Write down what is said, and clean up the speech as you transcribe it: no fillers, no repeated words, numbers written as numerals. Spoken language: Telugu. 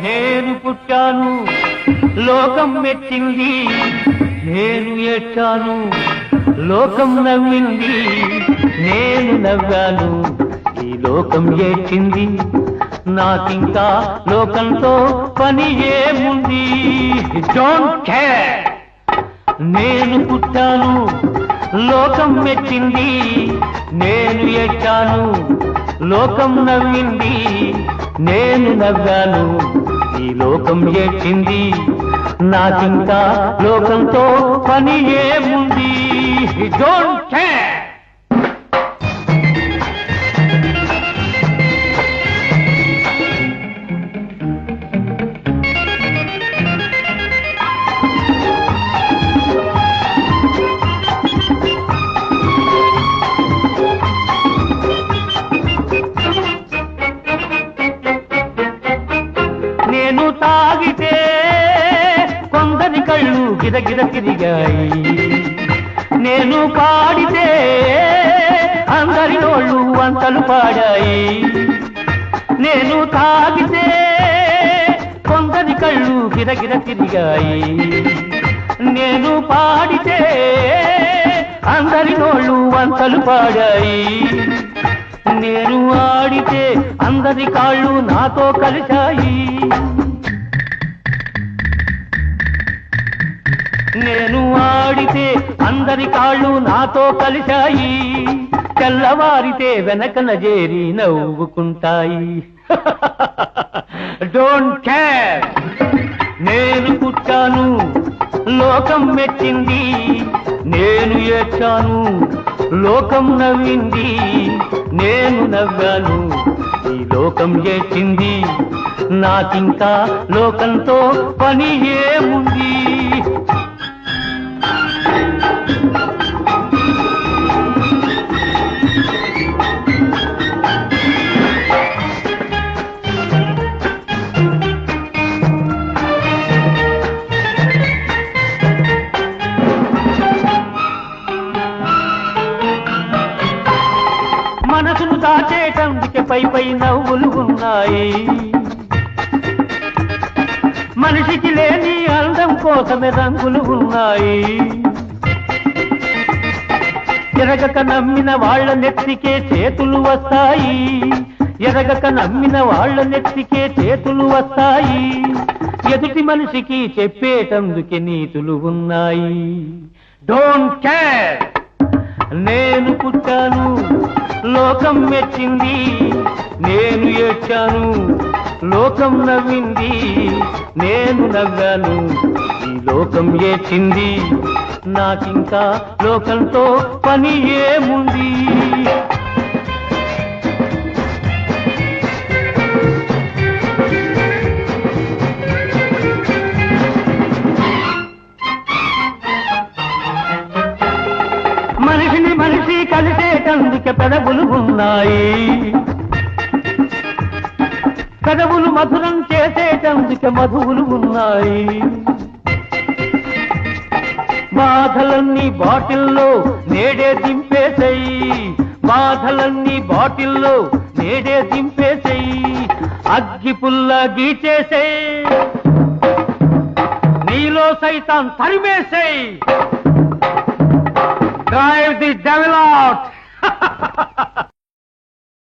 నేను పుట్టాను లోకం మెచ్చింది, నేను ఏడ్చాను లోకం నవ్వింది, నేను నవ్వాను ఈ లోకం ఏడ్చింది, నాకింకా లోకంతో పని ఏముంది. Don't care. నేను పుట్టాను లోకం మెచ్చింది, నేను ఏడ్చాను లోకం నవ్వింది, నేను నవ్వాను ఈ లోకం ఏడ్చింది, నాకింకా లోకంతో పని ఏముంది. Don't care. నేను తాగితే కొందరి కళ్ళు గిరగిర తిరిగాయి, నేను పాడితే అందరి నోళ్ళు వంతలు పాడాయి. నేను తాగితే కొందరి కళ్ళు గిరగిర తిరిగాయి, నేను పాడితే అందరి నోళ్ళు వంతలు పాడాయి. నేను ఆడితే అందరి కాళ్ళు నాతో కలిశాయి. నేను ఆడితే అందరి కాళ్ళు నాతో కలిశాయి, తెల్లవారితే వెనకన చేరి నవ్వుకుంటాయి. Don't care. నేను పుట్టాను లోకం మెచ్చింది, నేను ఏడ్చాను లోకం నవ్వింది, నేను నవ్వాను ఈ లోకం ఏడ్చింది, నాకింకా లోకంతో పని ఏముంది. మనసును దాచేటందుకే పై పై నవ్వులు ఉన్నాయి, మనిషికి లేని అందం కోసమే రంగులు ఉన్నాయి. ఎరగక నమ్మిన వాళ్ళ నెత్తికే చేతులు వస్తాయి, ఎరగక నమ్మిన వాళ్ళ నెత్తికే చేతులు వస్తాయి. ఎదుటి మనిషికి చెప్పేటందుకే నీతులు ఉన్నాయి. Don't care. నేను పుట్టాను లోకం మెచ్చింది, నేను ఏడ్చాను లోకం నవ్వింది, నేను నవ్వాను ఈ లోకం ఏడ్చింది, నాకింకా లోకంతో పని ఏముంది. మనిషిని మనిషి కలిసేటందుకే పెదవులు ఉన్నాయి, పెదవులు మధురం చేసేటందుకే మధువులు ఉన్నాయి. బాధలన్నీ బాటిల్లో నేడే దింపేసేయి, బాధలన్నీ బాటిల్లో నేడే దింపేసేయి, అగ్గి పుల్ల గీచేసేయి, నీలో సైతం తరిమేసేయి. Drive the devil out!